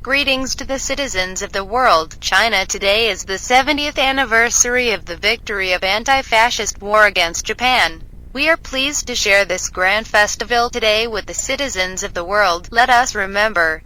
Greetings to the citizens of the world. China today is the 70th anniversary of the victory of anti-fascist war against Japan. We are pleased to share this grand festival today with the citizens of the world. Let us remember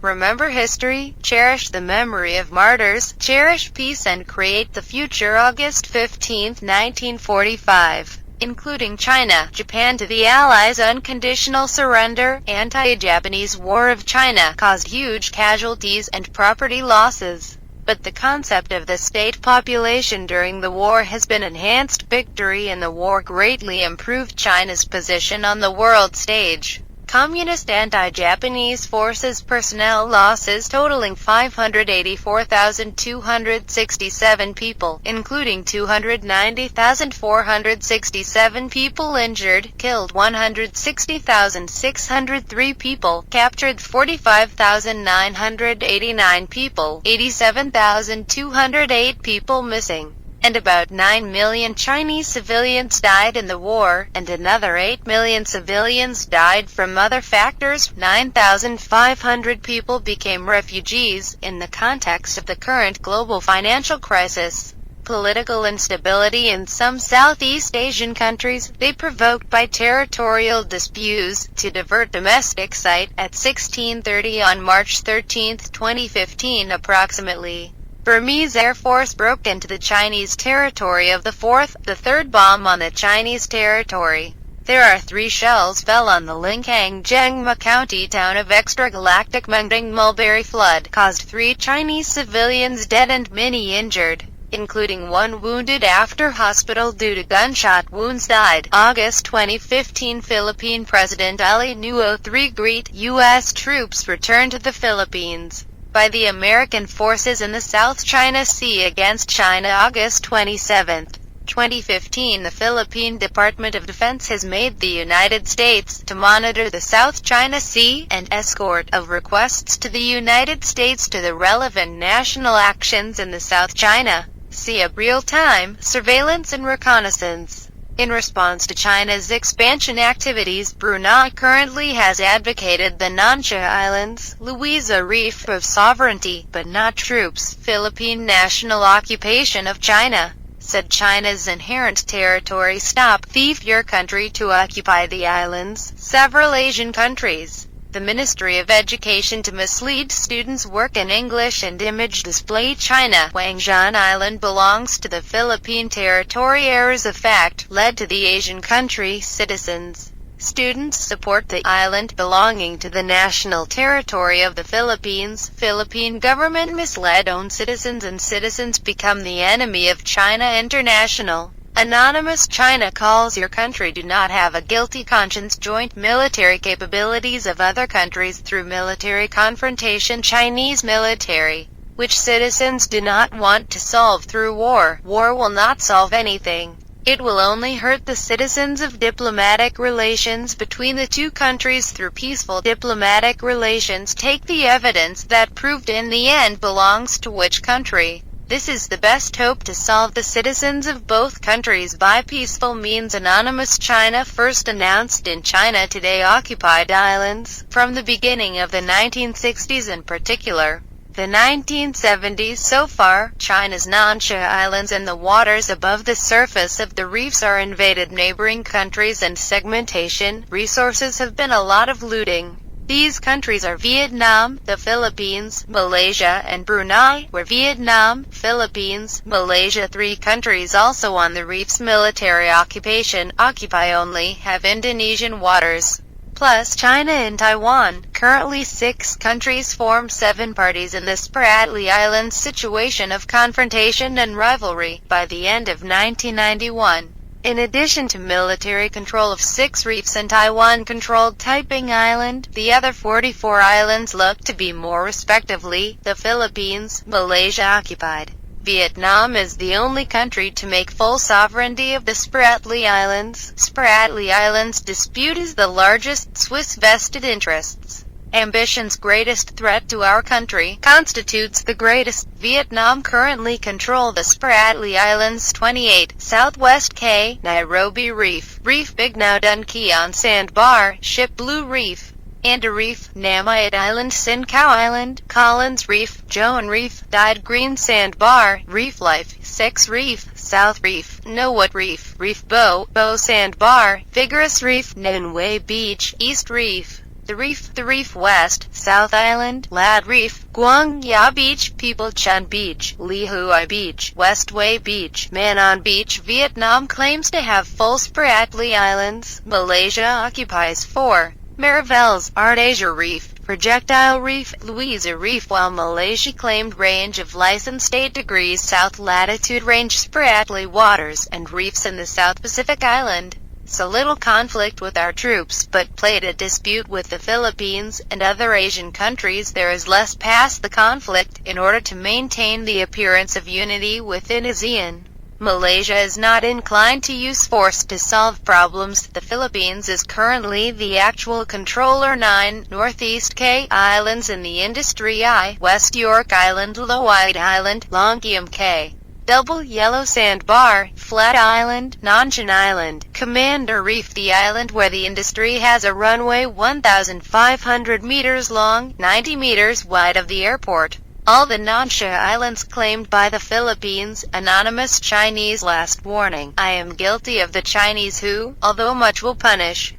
history, cherish the memory of martyrs, cherish peace and create the future. August 15, 1945. Including China, Japan to the Allies' unconditional surrender, anti-Japanese war of China caused huge casualties and property losses. But the concept of the state population during the war has been enhanced. Victory in the war greatly improved China's position on the world stage. Communist anti-Japanese forces personnel losses totaling 584,267 people, including 290,467 people injured, killed 160,603 people, captured 45,989 people, 87,208 people missing, and about 9 million Chinese civilians died in the war, and another 8 million civilians died from other factors. 9,500 people became refugees. In the context of the current global financial crisis, political instability in some Southeast Asian countries, they provoked by territorial disputes to divert domestic site at 16:30 on March 13, 2015 approximately. Burmese Air Force broke into the Chinese territory of the third bomb on the Chinese territory. There are 3 shells fell on the Linkhang-Jengma County town of extragalactic Mengding. Mulberry flood caused 3 Chinese civilians dead and many injured, including 1 wounded after hospital due to gunshot wounds died. August 2015 Philippine President Ali Nuo III greet U.S. troops return to the Philippines by the American forces in the South China Sea against China. August 27, 2015 The Philippine Department of Defense has made the United States to monitor the South China Sea and escort of requests to the United States to the relevant national actions in the South China Sea. Real-time surveillance and reconnaissance. In response to China's expansion activities, Brunei currently has advocated the Nansha Islands, Louisa Reef of sovereignty, but not troops. Philippine National occupation of China said China's inherent territory. Stop thief your country to occupy the islands. Several Asian countries. The Ministry of Education to mislead students work in English and image display. China, Huangyan Island belongs to the Philippine territory. Errors of fact led to the Asian country citizens. Students support the island belonging to the national territory of the Philippines. Philippine government misled own citizens and citizens become the enemy of China. International. Anonymous. China calls your country do not have a guilty conscience. Joint military capabilities of other countries through military confrontation. Chinese military, which citizens do not want to solve through war. War will not solve anything. It will only hurt the citizens of diplomatic relations between the two countries through peaceful diplomatic relations. Take the evidence that proved in the end belongs to which country. This is the best hope to solve the citizens of both countries by peaceful means. Anonymous. China first announced in China Today occupied islands from the beginning of the 1960s, in particular the 1970s. So far, China's Nansha Islands and the waters above the surface of the reefs are invaded neighboring countries and segmentation. Resources have been a lot of looting. These countries are Vietnam, the Philippines, Malaysia and Brunei, where Vietnam, Philippines, Malaysia, 3 countries also on the reefs. Military occupation, occupy only, have Indonesian waters, plus China and Taiwan. Currently 6 countries form 7 parties in the Spratly Islands situation of confrontation and rivalry by the end of 1991. In addition to military control of 6 reefs and Taiwan-controlled Taiping Island, the other 44 islands look to be more respectively the Philippines, Malaysia occupied. Vietnam is the only country to make full sovereignty of the Spratly Islands. Spratly Islands dispute is the largest Swiss vested interests. Ambition's greatest threat to our country constitutes the greatest. Vietnam currently control the Spratly Islands 28, Southwest K, Nairobi Reef, Reef Big Now Dun Keon Sandbar, Ship Blue Reef, and a reef, Namite Island, Sincao Island, Collins Reef, Joan Reef, Dyed Green Sandbar, Reef Life, 6 Reef, South Reef, Nowhat Reef, Reef Bow, Bow Sandbar, Vigorous Reef, Nanway Beach, East Reef, the Reef West, South Island, Lad Reef, Guangya Beach, People Chun Beach, Li Hui Beach, Westway Beach, Manon Beach. Vietnam claims to have full Spratly Islands. Malaysia occupies 4. Mariveles, Art Asia Reef, Projectile Reef, Louisa Reef, while Malaysia claimed range of licensed 8 degrees south latitude range Spratly waters and reefs in the South Pacific Island. So little conflict with our troops, but played a dispute with the Philippines and other Asian countries. There is less past the conflict, in order to maintain the appearance of unity within ASEAN. Malaysia is not inclined to use force to solve problems. The Philippines is currently the actual controller. 9. Northeast K Islands in the Industry Eye, West York Island, Lowite Island, Longium K. Double Yellow Sandbar, Flat Island, Nanshan Island, Commander Reef, the island where the industry has a runway 1,500 meters long, 90 meters wide of the airport. All the Nansha Islands claimed by the Philippines. Anonymous Chinese. Last warning. I am guilty of the Chinese who, although much will punish.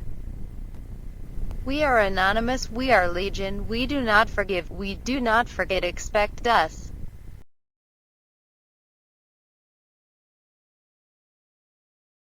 We are anonymous, we are legion, we do not forgive, we do not forget. Expect us.